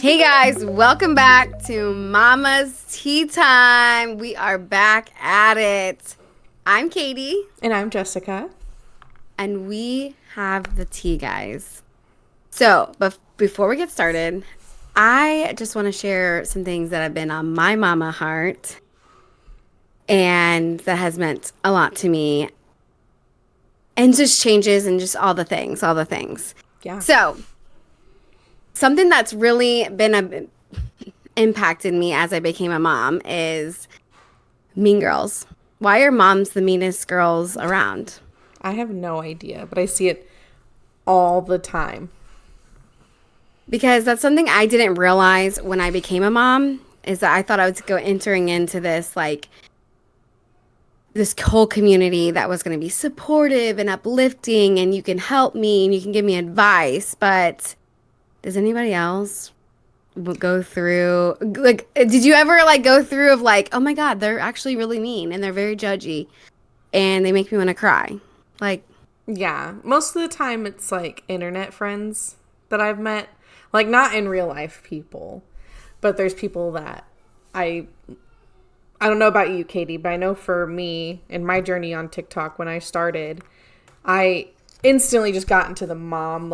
Hey guys, welcome back to Mama's Tea Time. We are back at it. I'm Katie. And I'm Jessica. And we have the tea, guys. So, before we get started, I just want to share some things that have been on my mama heart and that has meant a lot to me. And just changes and just all the things. Yeah. So, something that's really been impacted me as I became a mom is Mean Girls. Why are moms the meanest girls around? I have no idea, but I see it all the time. Because that's something I didn't realize when I became a mom, is that I thought I was entering into this this whole community that was going to be supportive and uplifting, and you can help me and you can give me advice. But does anybody else go through, did you ever go through of oh my God, they're actually really mean and they're very judgy and they make me want to cry? Yeah. Most of the time it's internet friends that I've met. Not in real life people, but there's people that I don't know about you, Katie, but I know for me in my journey on TikTok when I started, I instantly just got into the mom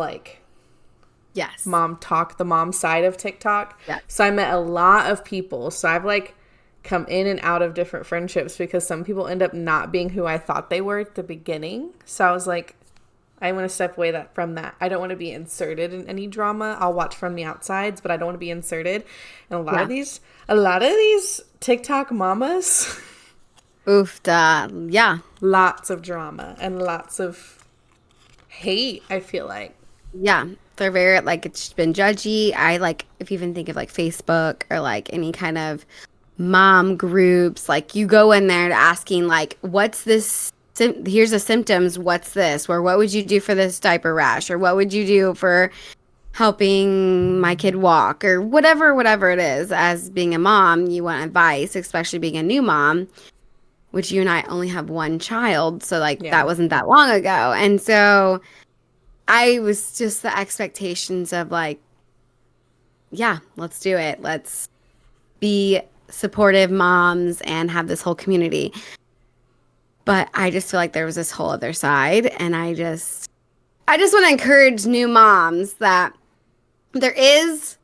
Yes. mom talk, the mom side of TikTok. Yeah. So I met a lot of people. So I've come in and out of different friendships because some people end up not being who I thought they were at the beginning. So I was I want to step away from that. I don't want to be inserted in any drama. I'll watch from the outsides, but I don't want to be inserted. And a lot of these TikTok mamas, Yeah. lots of drama and lots of hate, I feel like. Yeah. They're very, it's been judgy. If you even think of Facebook or any kind of mom groups, you go in there asking, what's this? Here's the symptoms. What's this? Or what would you do for this diaper rash? Or what would you do for helping my kid walk? Or whatever it is. As being a mom, you want advice, especially being a new mom, which you and I only have one child. So, that wasn't that long ago. And so I was just the expectations of yeah, let's do it. Let's be supportive moms and have this whole community. But I just feel like there was this whole other side. And I just want to encourage new moms that there is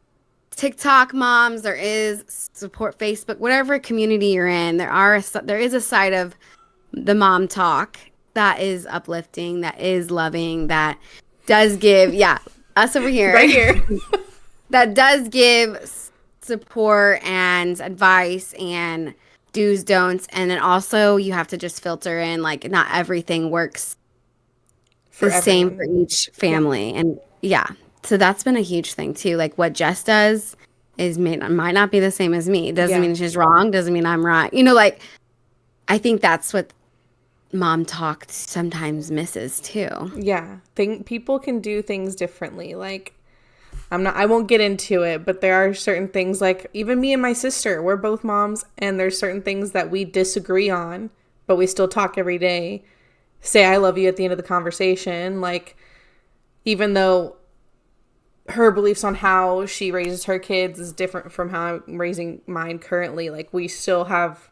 TikTok moms, there is support Facebook, whatever community you're in, there is a side of the mom talk that is uplifting, that is loving, that does give, us over here. Right here. That does give support and advice and do's, don'ts. And then also you have to just filter in, not everything works the same for each family. Yeah. And so that's been a huge thing too. What Jess does might not be the same as me. Doesn't mean she's wrong. Doesn't mean I'm right. I think that's what mom talk sometimes misses too. Yeah. People can do things differently. I won't get into it, but there are certain things even me and my sister, we're both moms, and there's certain things that we disagree on, but we still talk every day. Say I love you at the end of the conversation. Even though her beliefs on how she raises her kids is different from how I'm raising mine currently, we still have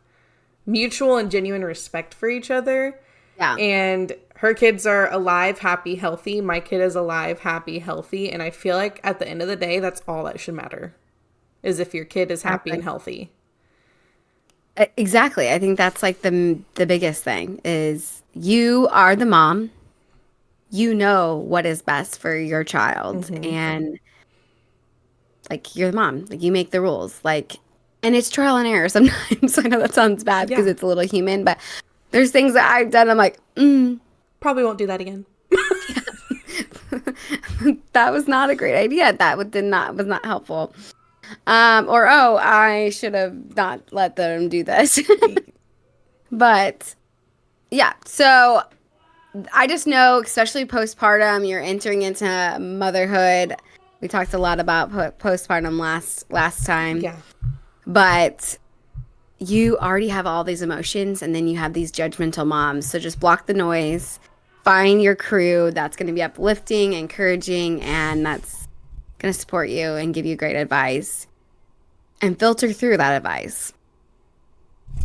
mutual and genuine respect for each other. Yeah. And her kids are alive, happy, healthy. My kid is alive, happy, healthy. And I feel like at the end of the day, that's all that should matter, is if your kid is happy and healthy. Exactly. I think that's the biggest thing is you are the mom. You know what is best for your child. Mm-hmm. And you're the mom. You make the rules. And it's trial and error sometimes. I know that sounds bad because it's a little human, but there's things that I've done. I'm probably won't do that again. That was not a great idea. That was not helpful. I should have not let them do this. But yeah, so I just know, especially postpartum, you're entering into motherhood. We talked a lot about postpartum last time. Yeah. But you already have all these emotions, and then you have these judgmental moms. So just block the noise. Find your crew that's going to be uplifting, encouraging, and that's going to support you and give you great advice and filter through that advice.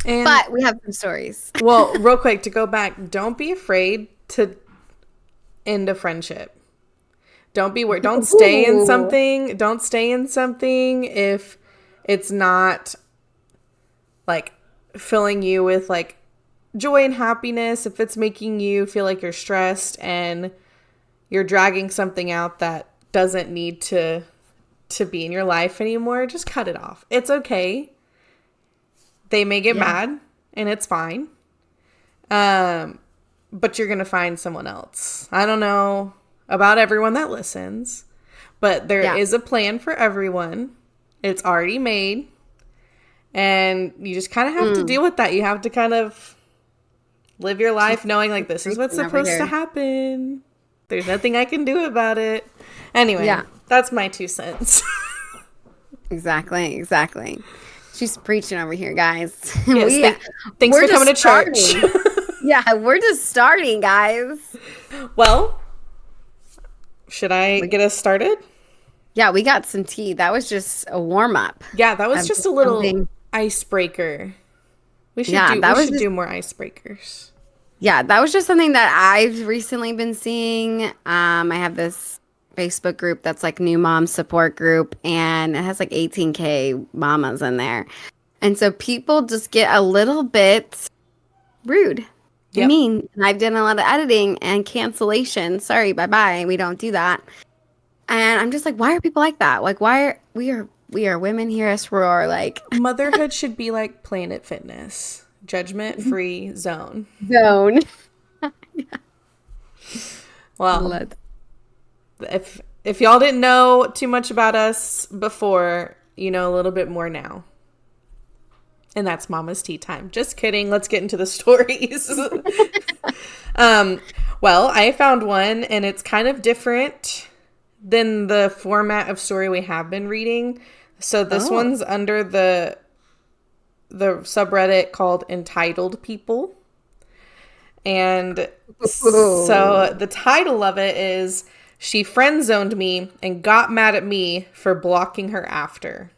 And, but we have some stories. Well, real quick, to go back, don't be afraid to end a friendship. Don't be worried. Don't stay in something. Don't stay in something if it's not like filling you with like joy and happiness. If it's making you feel like you're stressed and you're dragging something out that doesn't need to be in your life anymore, just cut it off. It's okay. They may get mad and it's fine. But you're going to find someone else. I don't know about everyone that listens, but there is a plan for everyone. It's already made. And you just kind of have to deal with that. You have to kind of live your life knowing like this is what's supposed to happen. There's nothing I can do about it. Anyway, that's my 2 cents. Exactly. She's preaching over here, guys. Yes, thanks for coming to church. Yeah, we're just starting, guys. Well, should I get us started? Yeah, we got some tea. That was just a warm-up. Yeah, that was just a little icebreaker. We should do more icebreakers. Yeah, that was just something that I've recently been seeing. I have this Facebook group that's like new mom support group, and it has like 18K mamas in there. And so people just get a little bit rude. I mean, and I've done a lot of editing and cancellation. Sorry, bye-bye. We don't do that. And I'm just like, why are people like that? Like, why are we are women here at Soror, like motherhood should be like Planet Fitness. Judgment-free zone. Yeah. Well, if y'all didn't know too much about us before, you know a little bit more now. And that's Mama's Tea Time. Just kidding. Let's get into the stories. Well, I found one, and it's kind of different than the format of story we have been reading. So this one's under the subreddit called Entitled People. And so the title of it is She Friend Zoned Me and Got Mad at Me for Blocking Her After.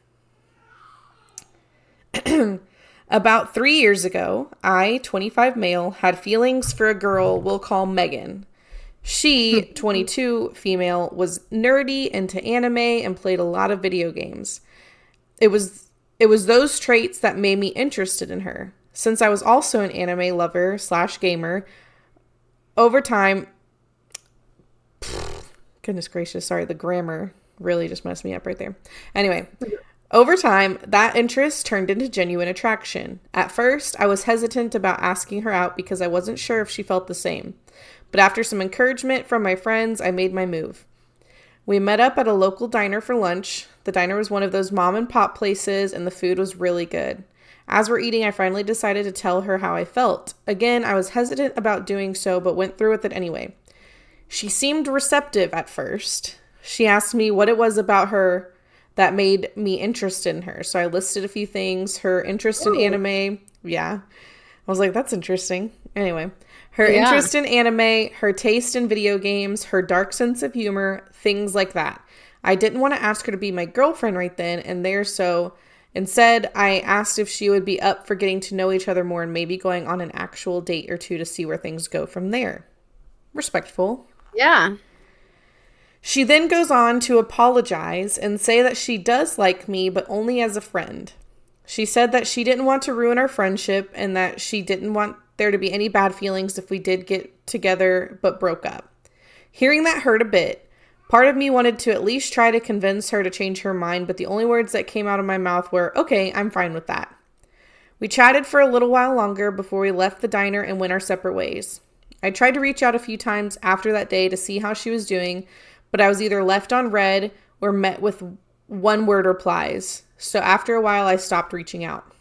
About 3 years ago, I, 25 male, had feelings for a girl we'll call Megan. She, 22 female, was nerdy, into anime, and played a lot of video games. It was those traits that made me interested in her. Since I was also an anime lover / gamer, over time, goodness gracious, sorry, the grammar really just messed me up right there. Anyway, over time, that interest turned into genuine attraction. At first, I was hesitant about asking her out because I wasn't sure if she felt the same. But after some encouragement from my friends, I made my move. We met up at a local diner for lunch. The diner was one of those mom and pop places, and the food was really good. As we're eating, I finally decided to tell her how I felt. Again, I was hesitant about doing so, but went through with it anyway. She seemed receptive at first. She asked me what it was about her that made me interested in her. So I listed a few things. Her interest in anime. Yeah. I was like, that's interesting. Anyway, her interest in anime, her taste in video games, her dark sense of humor, things like that. I didn't want to ask her to be my girlfriend right then and there, so instead I asked if she would be up for getting to know each other more and maybe going on an actual date or two to see where things go from there. Respectful. Yeah. She then goes on to apologize and say that she does like me, but only as a friend. She said that she didn't want to ruin our friendship and that she didn't want there to be any bad feelings if we did get together but broke up. Hearing that hurt a bit. Part of me wanted to at least try to convince her to change her mind, but the only words that came out of my mouth were, okay, I'm fine with that. We chatted for a little while longer before we left the diner and went our separate ways. I tried to reach out a few times after that day to see how she was doing, but I was either left on read or met with one-word replies. So after a while, I stopped reaching out.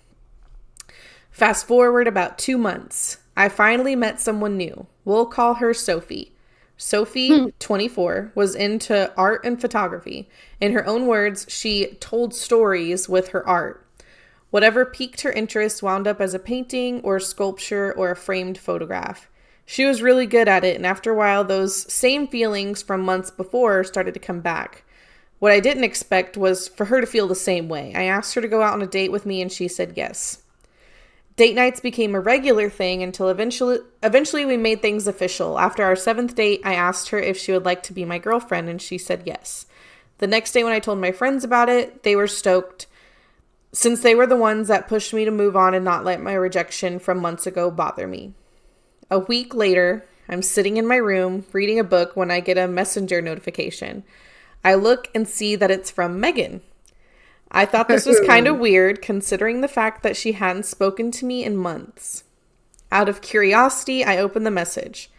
Fast forward about 2 months. I finally met someone new. We'll call her Sophie. Sophie, 24, was into art and photography. In her own words, she told stories with her art. Whatever piqued her interest wound up as a painting or a sculpture or a framed photograph. She was really good at it, and after a while, those same feelings from months before started to come back. What I didn't expect was for her to feel the same way. I asked her to go out on a date with me and she said yes. Date nights became a regular thing until eventually we made things official. After our 7th date, I asked her if she would like to be my girlfriend and she said yes. The next day when I told my friends about it, they were stoked since they were the ones that pushed me to move on and not let my rejection from months ago bother me. A week later, I'm sitting in my room reading a book when I get a messenger notification. I look and see that it's from Megan. I thought this was kind of weird considering the fact that she hadn't spoken to me in months. Out of curiosity, I opened the message.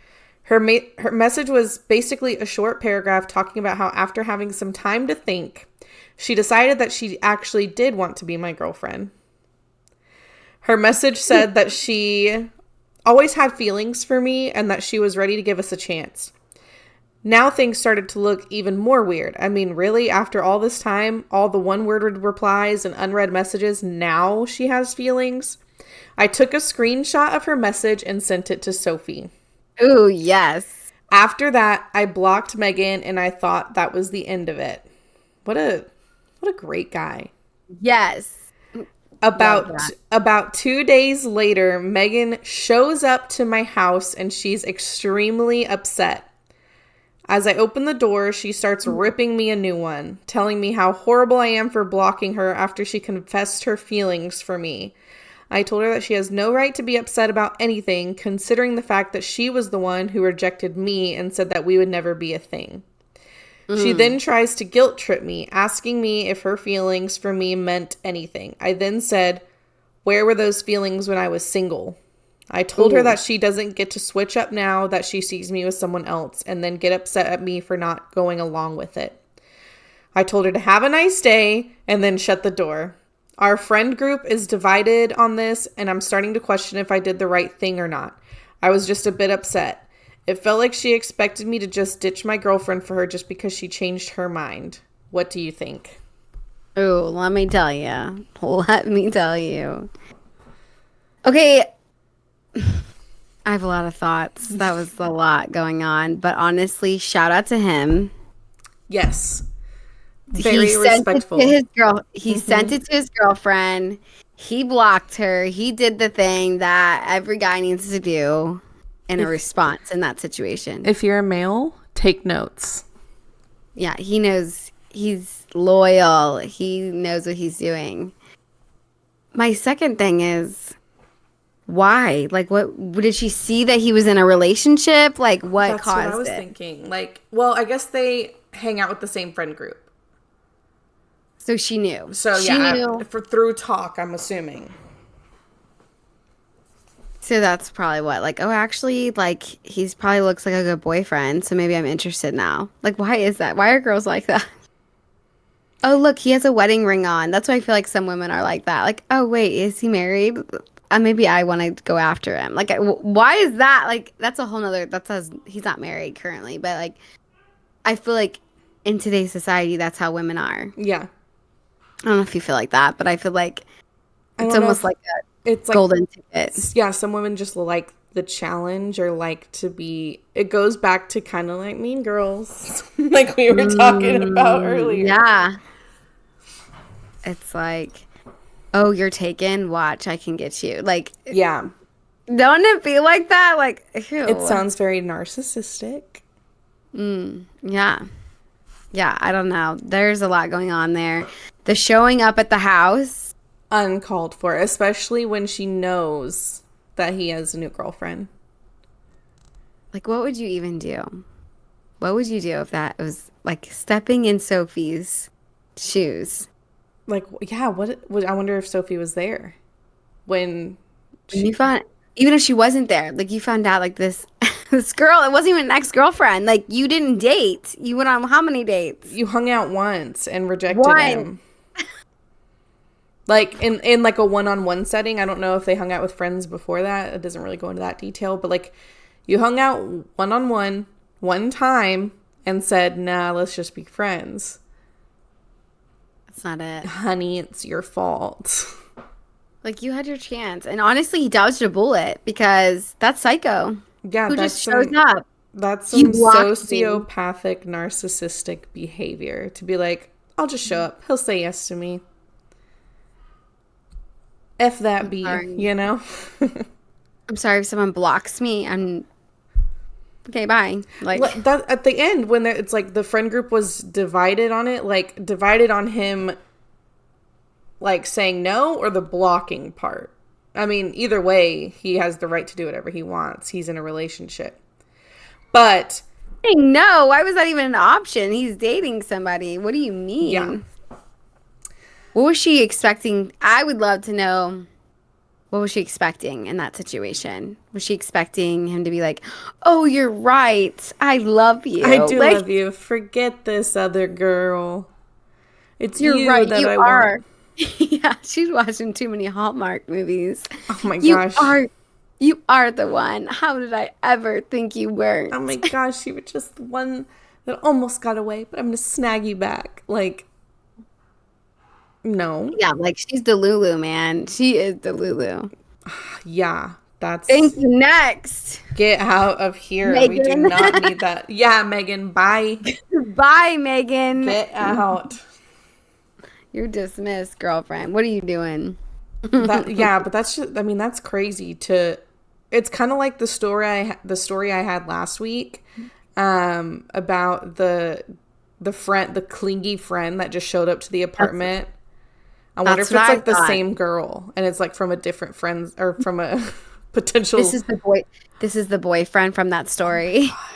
Her message was basically a short paragraph talking about how after having some time to think, she decided that she actually did want to be my girlfriend. Her message said that she always had feelings for me and that she was ready to give us a chance. Now things started to look even more weird. I mean, really, after all this time, all the one-word replies and unread messages, now she has feelings? I took a screenshot of her message and sent it to Sophie. Ooh, yes. After that, I blocked Megan and I thought that was the end of it. What a great guy. Yes. About 2 days later, Megan shows up to my house and she's extremely upset. As I open the door, she starts ripping me a new one, telling me how horrible I am for blocking her after she confessed her feelings for me. I told her that she has no right to be upset about anything, considering the fact that she was the one who rejected me and said that we would never be a thing. She then tries to guilt trip me, asking me if her feelings for me meant anything. I then said, "Where were those feelings when I was single?" I told her that she doesn't get to switch up now that she sees me with someone else and then get upset at me for not going along with it. I told her to have a nice day and then shut the door. Our friend group is divided on this and I'm starting to question if I did the right thing or not. I was just a bit upset. It felt like she expected me to just ditch my girlfriend for her just because she changed her mind. What do you think? Ooh, let me tell you. Let me tell you. Okay. I have a lot of thoughts. That was a lot going on. But honestly, shout out to him. Yes. Very respectful. He sent it to his girlfriend. He blocked her. He did the thing that every guy needs to do in a response in that situation. If you're a male, take notes. Yeah, he knows. He's loyal. He knows what he's doing. My second thing is, why? Like, what did she see that he was in a relationship? Like, what caused it? That's what I was thinking. Like, well, I guess they hang out with the same friend group. So she knew. So she knew. Through talk, I'm assuming. So that's probably what, like, oh, actually, like, he's probably looks like a good boyfriend, so maybe I'm interested now. Like, why is that? Why are girls like that? Oh, look, he has a wedding ring on. That's why I feel like some women are like that. Like, oh, wait, is he married? Maybe I want to go after him. Like, why is that? Like, that's a whole nother, he's not married currently, but, like, I feel like in today's society, that's how women are. Yeah. I don't know if you feel like that, but I feel like it's almost like it's golden ticket. Yeah, some women just like the challenge or like to be. It goes back to kind of like Mean Girls, like we were talking about earlier. Yeah, it's like, oh, you're taken. Watch, I can get you. Like, yeah, don't it feel like that? Like, ew. It sounds very narcissistic. Yeah. Yeah, I don't know. There's a lot going on there. The showing up at the house. Uncalled for, especially when she knows that he has a new girlfriend. Like, what would you even do? What would you do if that was, like, stepping in Sophie's shoes? Like, yeah, I wonder if Sophie was there when you found, even if she wasn't there, like, you found out, like, this girl, it wasn't even an ex-girlfriend. Like, you didn't date. You went on how many dates? You hung out once and rejected him. Like, in like a one-on-one setting. I don't know if they hung out with friends before that. It doesn't really go into that detail. But, like, you hung out one-on-one one time and said, nah, let's just be friends. That's not it. Honey, it's your fault. Like, you had your chance. And honestly, he dodged a bullet because that's psycho. Yeah, who just shows up. That's some sociopathic, narcissistic behavior to be like, I'll just show up. He'll say yes to me. F that B, you know? I'm sorry if someone blocks me. Okay, bye. Like that at the end when it's like the friend group was divided on it, like divided on him like saying no or the blocking part. I mean, either way, he has the right to do whatever he wants. He's in a relationship. But no, why was that even an option? He's dating somebody. What do you mean? Yeah. What was she expecting? I would love to know. What was she expecting in that situation? Was she expecting him to be like, "Oh, you're right. I love you. I do like, love you. Forget this other girl. It's you're you right. that You I are." want. Yeah, she's watching too many Hallmark movies. Oh my gosh. You are the one. How did I ever think you weren't? Oh my gosh, you were just the one that almost got away, but I'm gonna snag you back. Like, no. Yeah, like she's the Lulu, man. She is the Lulu. Yeah, that's... Thank you. Next. Get out of here. Megan. We do not need that. Yeah, Megan, bye. Bye, Megan. Get out. You're dismissed, girlfriend. What are you doing? Yeah, but that's just, I mean, that's crazy to... It's kind of like the story I had last week about the clingy friend that just showed up to the apartment. I wonder if it's like the same girl and it's like from a different friend or from a potential. This is the boyfriend from that story. Oh,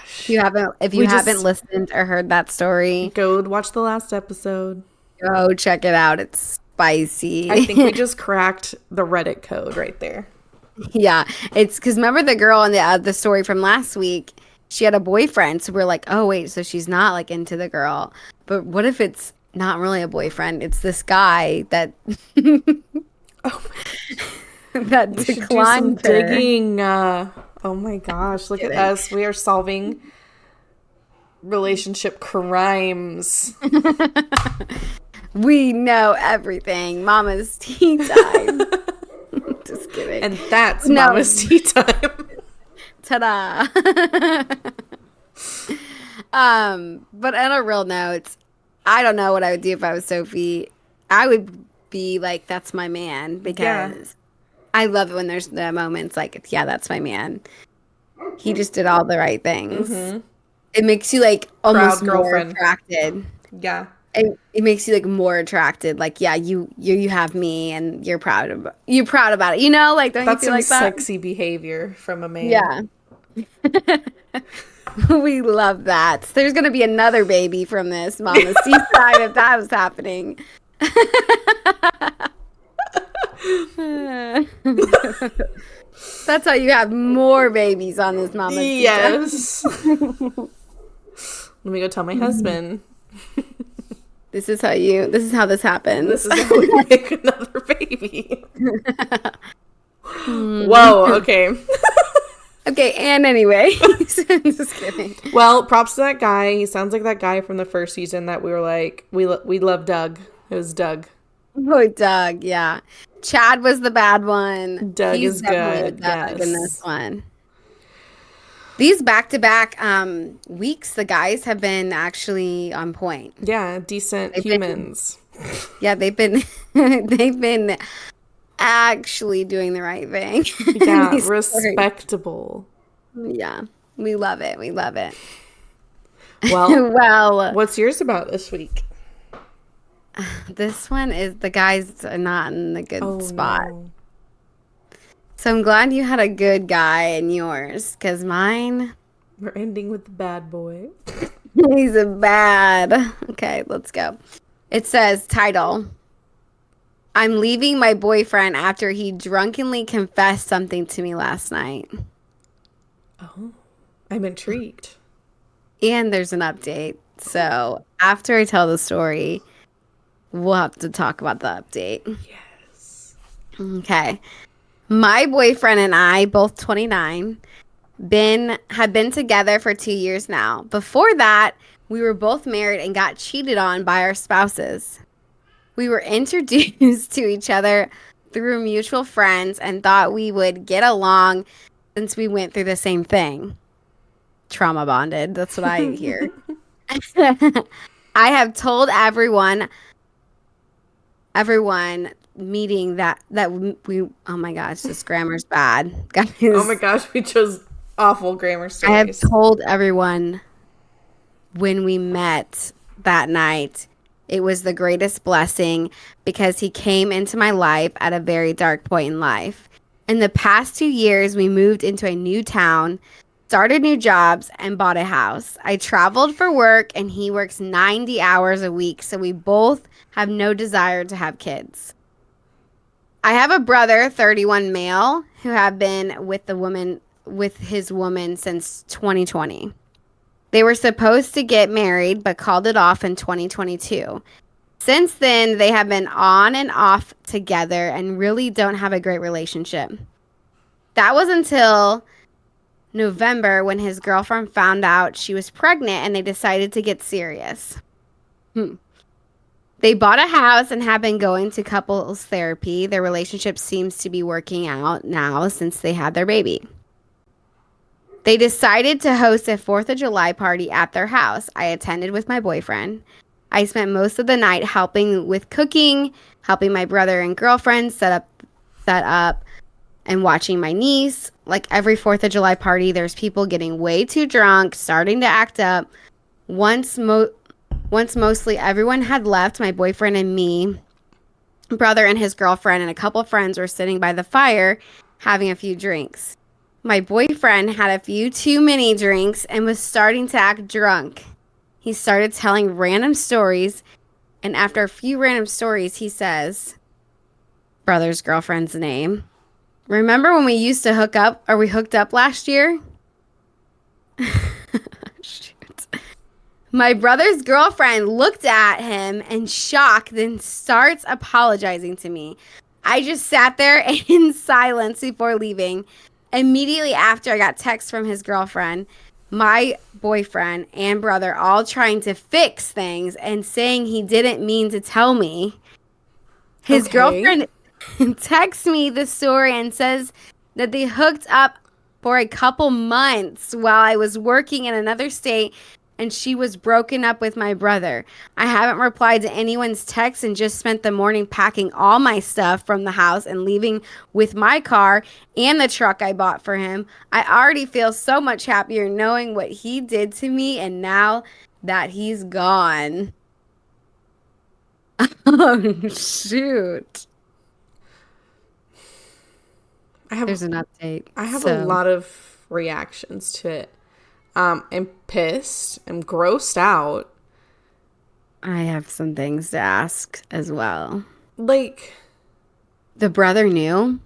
if you haven't listened or heard that story, go watch the last episode. Go check it out. It's spicy. I think we just cracked the Reddit code right there. Yeah, it's because remember the girl in the story from last week? She had a boyfriend, so we're like, oh wait, so she's not like into the girl. But what if it's not really a boyfriend? It's this guy that that we declined should do some digging. Oh my gosh, look at us. We are solving relationship crimes. We know everything. Mama's tea time. Just kidding. And that's Mama's tea time. Ta-da. But on a real note, I don't know what I would do if I was Sophie. I would be like, that's my man, because I love it when there's the moments like, yeah, that's my man. He just did all the right things. Mm-hmm. It makes you like almost more attracted. Yeah. It makes you like more attracted. Like, yeah, you have me, and you're proud about it. You know, like, don't you feel like that? That's some sexy behavior from a man. Yeah. We love that. There's gonna be another baby from this Mama's tea side if that was happening. That's how you have more babies on this Mama's tea. Yes. Let me go tell my husband. This is how this happens. This is how we make another baby. Whoa, okay. Okay, and anyway. Just kidding. Well, props to that guy. He sounds like that guy from the first season that we were like, we love Doug. It was Doug. Oh, Doug, yeah. Chad was the bad one. Doug is good. Doug in this one. These back-to-back weeks, the guys have been actually on point. Yeah, decent humans. They've been actually doing the right thing. Yeah, respectable. Yeah, we love it. We love it. Well, what's yours about this week? This one is the guys are not in the good spot. No. So I'm glad you had a good guy in yours, because mine... We're ending with the bad boy. He's a bad... Okay, let's go. It says, title, I'm leaving my boyfriend after he drunkenly confessed something to me last night. Oh, I'm intrigued. And there's an update. So after I tell the story, we'll have to talk about the update. Yes. Okay. My boyfriend and I, both 29, have been together for 2 years now. Before that, we were both married and got cheated on by our spouses. We were introduced to each other through mutual friends and thought we would get along since we went through the same thing. Trauma bonded. That's what I hear. I have told everyone meeting that we oh my gosh, this grammar's bad. Oh my Guys, gosh, we chose awful grammar I have stories. told everyone when we met that night, it was the greatest blessing because he came into my life at a very dark point in life. In the past 2 years, we moved into a new town, started new jobs, and bought a house. I traveled for work, and he works 90 hours a week, so we both have no desire to have kids. I have a brother, 31 male, who have been with his woman since 2020. They were supposed to get married, but called it off in 2022. Since then, they have been on and off together and really don't have a great relationship. That was until November when his girlfriend found out she was pregnant and they decided to get serious. They bought a house and have been going to couples therapy. Their relationship seems to be working out now since they had their baby. They decided to host a 4th of July party at their house. I attended with my boyfriend. I spent most of the night helping with cooking, helping my brother and girlfriend set up, and watching my niece. Like every 4th of July party, there's people getting way too drunk, starting to act up. Once mostly everyone had left, my boyfriend and me, brother and his girlfriend, and a couple friends were sitting by the fire having a few drinks. My boyfriend had a few too many drinks and was starting to act drunk. He started telling random stories, and after a few random stories, he says, brother's girlfriend's name. Remember when we used to hook up, or we hooked up last year? Shoot. My brother's girlfriend looked at him in shock, then starts apologizing to me. I just sat there in silence before leaving. Immediately after, I got text from his girlfriend, my boyfriend, and brother all trying to fix things and saying he didn't mean to tell me. His girlfriend texts me the story and says that they hooked up for a couple months while I was working in another state and she was broken up with my brother. I haven't replied to anyone's text and just spent the morning packing all my stuff from the house and leaving with my car and the truck I bought for him. I already feel so much happier knowing what he did to me and now that he's gone. Oh, shoot. There's an update. I have a lot of reactions to it. I'm pissed. I'm grossed out. I have some things to ask as well. Like, the brother knew?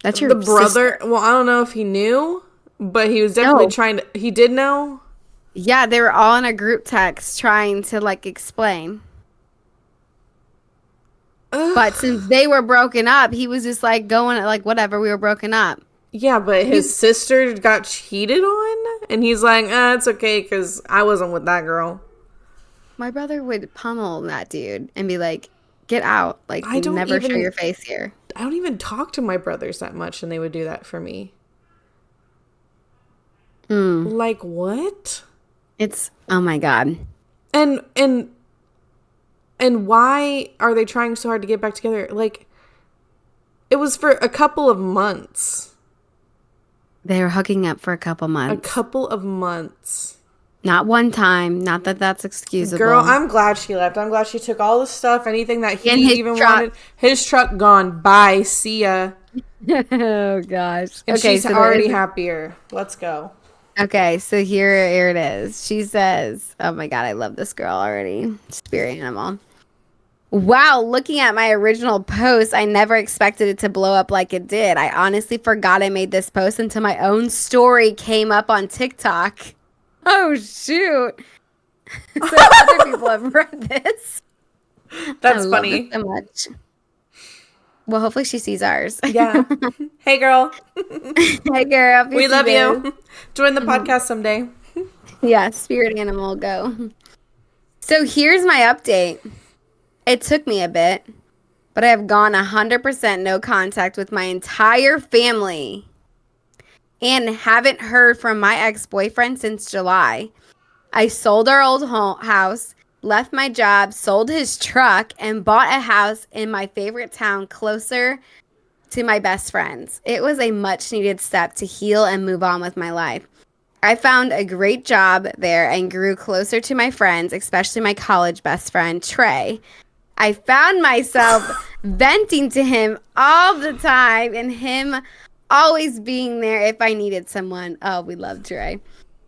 That's your the brother? sister. Well, I don't know if he knew, but he was definitely trying to. He did know? Yeah, they were all in a group text trying to, like, explain. Ugh. But since they were broken up, he was just, like, going, like, whatever, we were broken up. Yeah, but his sister got cheated on, and he's like, it's okay, because I wasn't with that girl. My brother would pummel that dude and be like, get out. Like, never show your face here. I don't even talk to my brothers that much, and they would do that for me. Like, what? It's, oh my God. And why are they trying so hard to get back together? Like, it was for a couple of months. They were hooking up for a couple months. A couple of months. Not one time. Not that that's excusable. Girl, I'm glad she left. I'm glad she took all the stuff, anything that he even truck. wanted. His truck gone. Bye. See ya. Oh, gosh. And okay, she's already happier. Let's go. Okay, so here it is. She says, oh my God, I love this girl already. Spirit animal. Wow, looking at my original post, I never expected it to blow up like it did. I honestly forgot I made this post until my own story came up on TikTok. Oh, shoot. So other people have read this. That's funny. So much. Well, hopefully she sees ours. Yeah. Hey, girl. Hey, girl. We love you. Join the podcast someday. Yeah, spirit animal, go. So here's my update. It took me a bit, but I have gone 100% no contact with my entire family and haven't heard from my ex-boyfriend since July. I sold our old house, left my job, sold his truck, and bought a house in my favorite town closer to my best friends. It was a much needed step to heal and move on with my life. I found a great job there and grew closer to my friends, especially my college best friend, Trey. I found myself venting to him all the time and him always being there if I needed someone. Oh, we love Trey.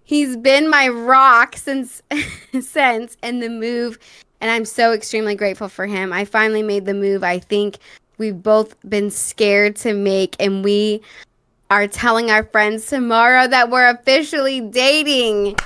He's been my rock since and the move, and I'm so extremely grateful for him. I finally made the move I think we've both been scared to make, and we are telling our friends tomorrow that we're officially dating.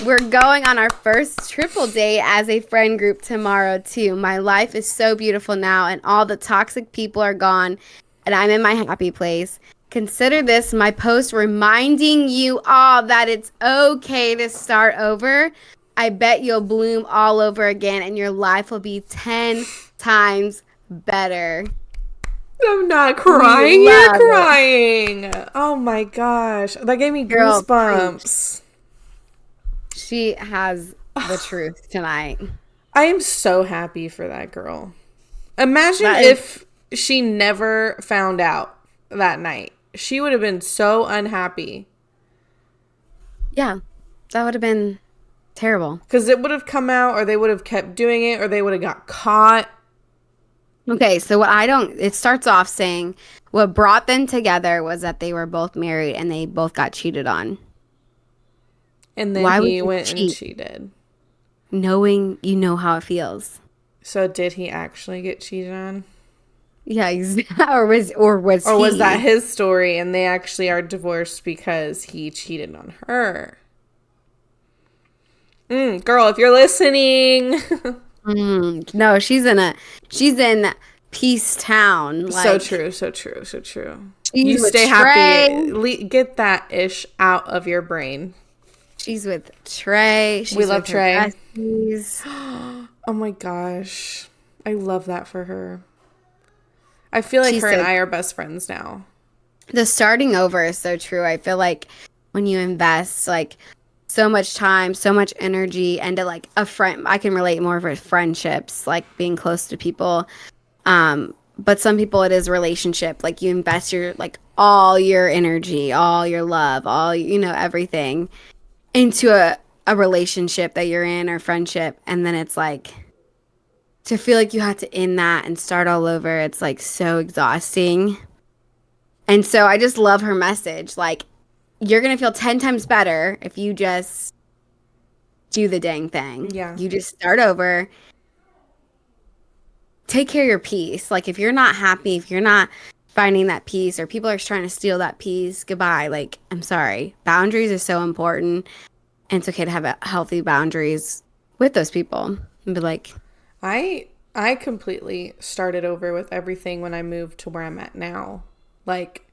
We're going on our first triple date as a friend group tomorrow, too. My life is so beautiful now, and all the toxic people are gone, and I'm in my happy place. Consider this my post reminding you all that it's okay to start over. I bet you'll bloom all over again, and your life will be 10 times better. I'm not crying. You're crying. Oh my gosh. That gave me goosebumps. She has the truth tonight. I am so happy for that girl. Imagine if she never found out that night. She would have been so unhappy. Yeah, that would have been terrible. Because it would have come out, or they would have kept doing it, or they would have got caught. Okay, so it starts off saying what brought them together was that they were both married and they both got cheated on. And then he went and cheated. Knowing you know how it feels. So did he actually get cheated on? Yeah, exactly. Or was that his story and they actually are divorced because he cheated on her? Girl, if you're listening. No, she's in Peace Town. Like, so true. You stay happy. Get that ish out of your brain. She's with Trey. We love Trey. Oh my gosh. I love that for her. I feel like her and I are best friends now. The starting over is so true. I feel like when you invest like so much time, so much energy into like a friend, I can relate more with friendships, like being close to people. But some people it is relationship. Like you invest your like all your energy, all your love, all everything into a relationship that you're in or friendship, and then it's like to feel like you have to end that and start all over. It's like so exhausting. And so I just love her message. Like, you're going to feel 10 times better if you just do the dang thing. Yeah. You just start over. Take care of your peace. Like, if you're not happy, if you're not finding that peace or people are trying to steal that peace, goodbye. Like, I'm sorry. Boundaries are so important. And it's okay to have healthy boundaries with those people. And be like, I completely started over with everything when I moved to where I'm at now. Like,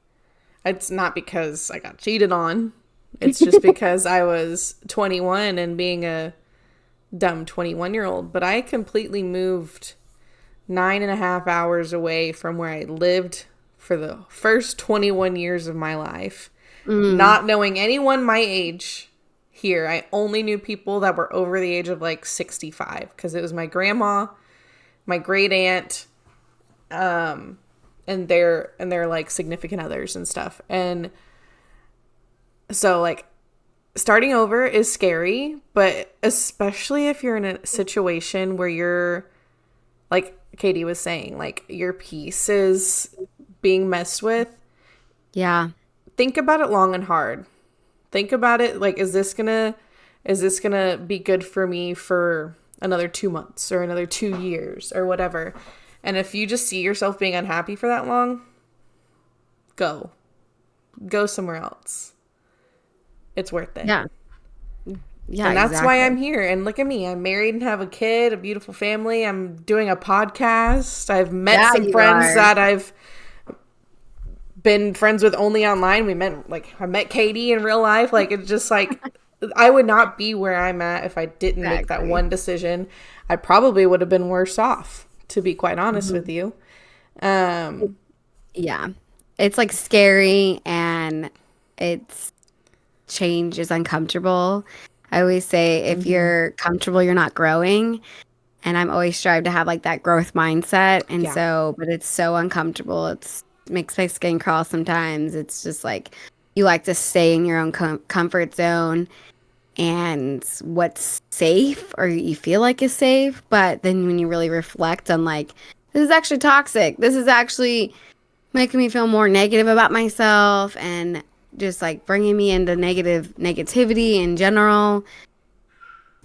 it's not because I got cheated on. It's just because I was 21 and being a dumb 21-year-old. But I completely moved 9.5 hours away from where I lived for the first 21 years of my life. Not knowing anyone my age here. I only knew people that were over the age of like 65 because it was my grandma, my great aunt, and their like significant others and stuff. And so like starting over is scary, but especially if you're in a situation where you're like Katie was saying, like your peace is being messed with. Yeah. Think about it long and hard. Think about it like, is this gonna be good for me for another 2 months or another 2 years or whatever? And if you just see yourself being unhappy for that long, go somewhere else. It's worth it. Yeah. Yeah. And that's why I'm here. And look at me. I'm married and have a kid, a beautiful family. I'm doing a podcast. I've met some friends that I've been friends with only online. I met Katie in real life. Like, it's just like, I would not be where I'm at if I didn't make that one decision. I probably would have been worse off, to be quite honest with you. Yeah. It's like scary and change is uncomfortable. I always say if you're comfortable, you're not growing. And I'm always strive to have like that growth mindset. And Yeah. so, but it's so uncomfortable. Makes my skin crawl sometimes. It's just like you like to stay in your own comfort zone and what's safe or you feel like is safe. But then when you really reflect on like, this is actually toxic. This is actually making me feel more negative about myself and just like bringing me into negativity in general.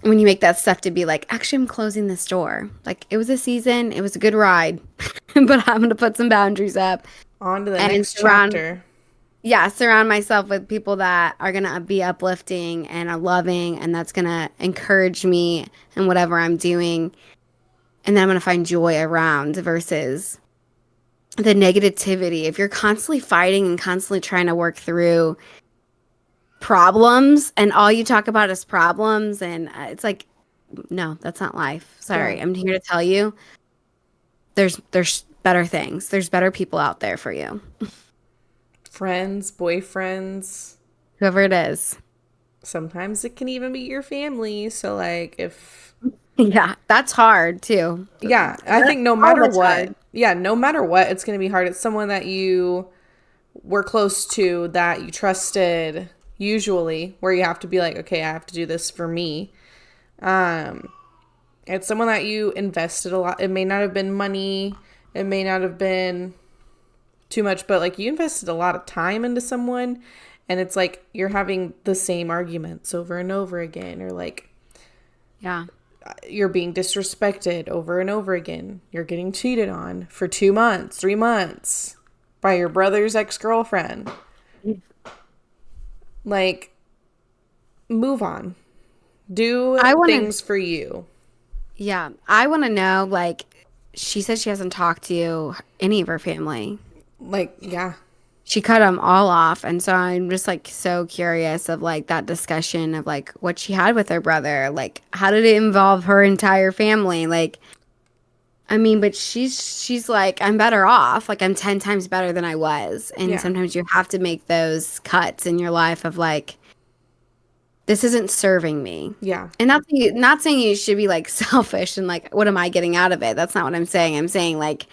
When you make that stuff to be like, actually, I'm closing this door. Like, it was a season, it was a good ride, but I'm gonna put some boundaries up On to the and next chapter. surround myself with people that are gonna be uplifting and are loving, and that's gonna encourage me in whatever I'm doing, and then I'm gonna find joy around versus the negativity. If you're constantly fighting and constantly trying to work through problems and all you talk about is problems and it's like, no, that's not life. Sorry. Yeah. I'm here to tell you there's better things. There's better people out there for you. Friends, boyfriends. Whoever it is. Sometimes it can even be your family. So like if Yeah, that's hard too. yeah, I think no all matter the what. time. Yeah, no matter what, it's going to be hard. It's someone that you were close to, that you trusted, usually, where you have to be like, okay, I have to do this for me. It's someone that you invested a lot. It may not have been money. It may not have been too much, but like you invested a lot of time into someone, and it's like you're having the same arguments over and over again, or like Yeah. you're being disrespected over and over again. You're getting cheated on for 2 months, 3 months by your brother's ex-girlfriend. Like, move on. Do things for you. Yeah. I want to know, like, she said she hasn't talked to any of her family. Like, yeah. She cut them all off. And so I'm just like so curious of like that discussion of like what she had with her brother. Like, how did it involve her entire family? Like, I mean, but she's like, I'm better off. Like, I'm 10 times better than I was. And Yeah. sometimes you have to make those cuts in your life of like, this isn't serving me. Yeah. And not saying you should be like selfish and like, what am I getting out of it? That's not what I'm saying. I'm saying like,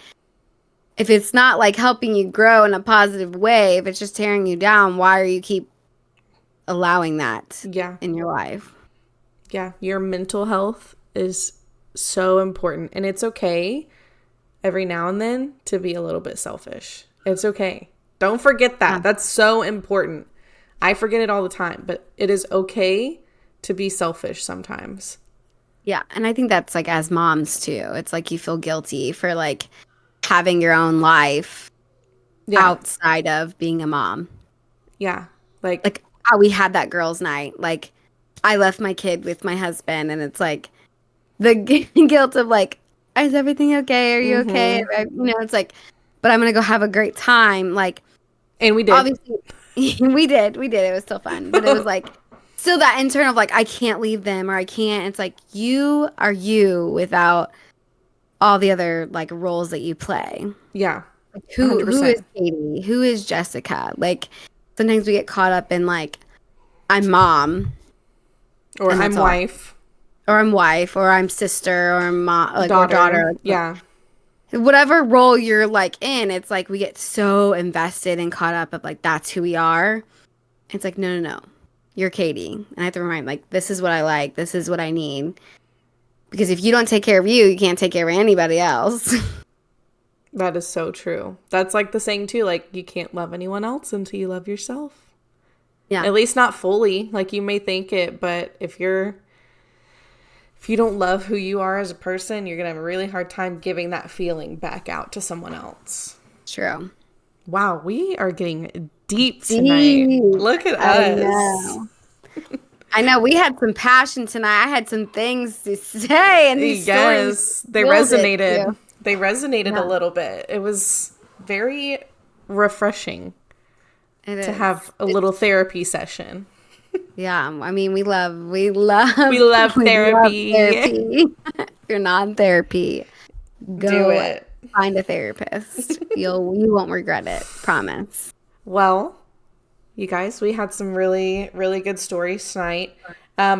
if it's not like helping you grow in a positive way, if it's just tearing you down, why are you keep allowing that Yeah. in your life? Yeah. Your mental health is so important. And it's okay every now and then to be a little bit selfish. It's okay. Don't forget that. Yeah. That's so important. I forget it all the time, but it is okay to be selfish sometimes. Yeah. And I think that's like as moms too. It's like you feel guilty for like having your own life outside of being a mom. Yeah. Like how we had that girls' night. Like I left my kid with my husband and it's like the guilt of like, is everything okay? Are you okay? It's like, but I'm going to go have a great time. Like, and we did. Obviously, we did. It was still fun. But it was like, still that internal of like, I can't leave them or I can't. It's like, you are you without all the other like roles that you play. Yeah. Like, who is Katie? Who is Jessica? Like, sometimes we get caught up in like, I'm mom. Or I'm wife. Or I'm wife. Or I'm sister. Or mom. Like, daughter. Or daughter. Yeah. Whatever role you're like in, it's like we get so invested and caught up of like, that's who we are. It's like, no. You're Katie. And I have to remind like, this is what I like. This is what I need. Because if you don't take care of you, you can't take care of anybody else. That is so true. That's like the saying too, like you can't love anyone else until you love yourself. Yeah. At least not fully. Like you may think it, but if you don't love who you are as a person, you're going to have a really hard time giving that feeling back out to someone else. True. Wow, we are getting deep tonight. Look at us. I know we had some passion tonight. I had some things to say, and these stories they resonated. They resonated a little bit. It was very refreshing to have a little therapy session. Yeah, I mean, we love therapy. Love therapy. If you're not in therapy, do it. Find a therapist. You won't regret it. Promise. Well, you guys, we had some really, really good stories tonight.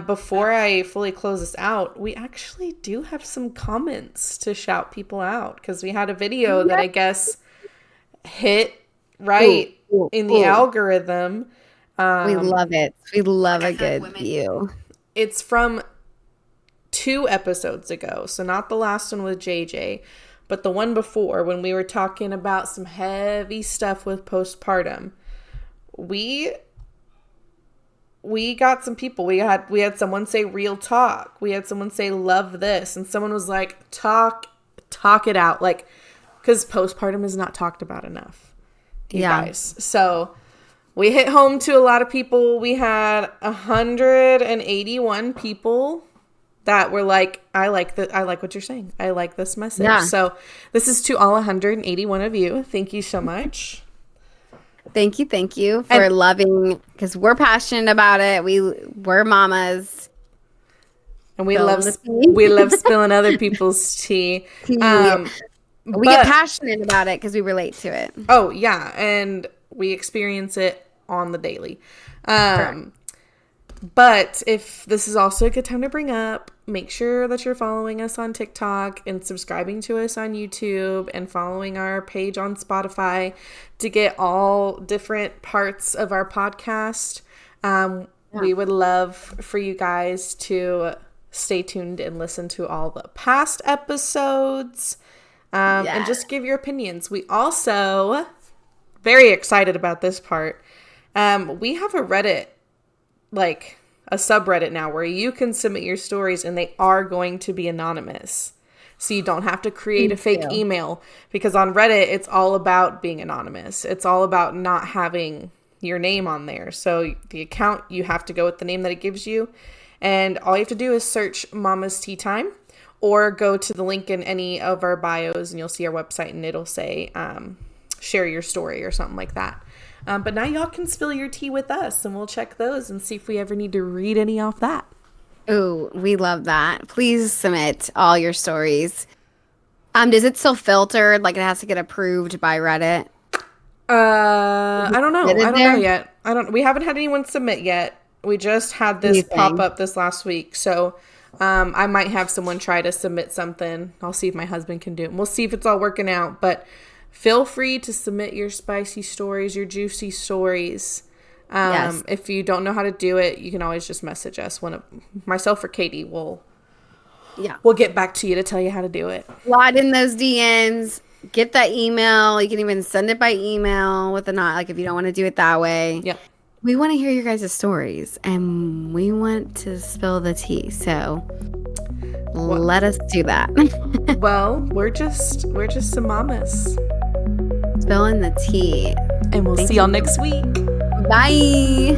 Before I fully close this out, we actually do have some comments to shout people out because we had a video that I guess hit right in the algorithm. We love it. We love a good view. It's from 2 episodes ago, so not the last one with JJ, but the one before when we were talking about some heavy stuff with postpartum. We got some people. We had someone say real talk. We had someone say love this, and someone was like talk it out, like, because postpartum is not talked about enough, you guys. So we hit home to a lot of people. We had 181 people that were like, I like what you're saying. I like this message. Yeah. So this is to all 181 of you. Thank you so much. Thank you for loving, because we're passionate about it. We're mamas, and we love spilling other people's tea. We get passionate about it because we relate to it. Oh yeah, and we experience it on the daily. But if this is also a good time to bring up, make sure that you're following us on TikTok and subscribing to us on YouTube and following our page on Spotify to get all different parts of our podcast. We would love for you guys to stay tuned and listen to all the past episodes and just give your opinions. We also, very excited about this part, we have a Reddit, like a subreddit now, where you can submit your stories and they are going to be anonymous. So you don't have to create a fake email, because on Reddit, it's all about being anonymous. It's all about not having your name on there. So the account, you have to go with the name that it gives you. And all you have to do is search Mama's Tea Time, or go to the link in any of our bios and you'll see our website and it'll say, share your story or something like that. But now y'all can spill your tea with us, and we'll check those and see if we ever need to read any off that. Oh, we love that. Please submit all your stories. Does it still filter? Like, it has to get approved by Reddit? I don't know. I don't know yet. We haven't had anyone submit yet. We just had this pop up this last week. So I might have someone try to submit something. I'll see if my husband can do it. We'll see if it's all working out. But feel free to submit your spicy stories, your juicy stories. If you don't know how to do it, you can always just message us. Myself or Katie will get back to you to tell you how to do it. Slide in those DMs. Get that email. You can even send it by email with if you don't want to do it that way. Yep. We want to hear your guys' stories, and we want to spill the tea. So let us do that. Well, we're just some mamas Spilling the tea. And we'll see y'all next week. Bye.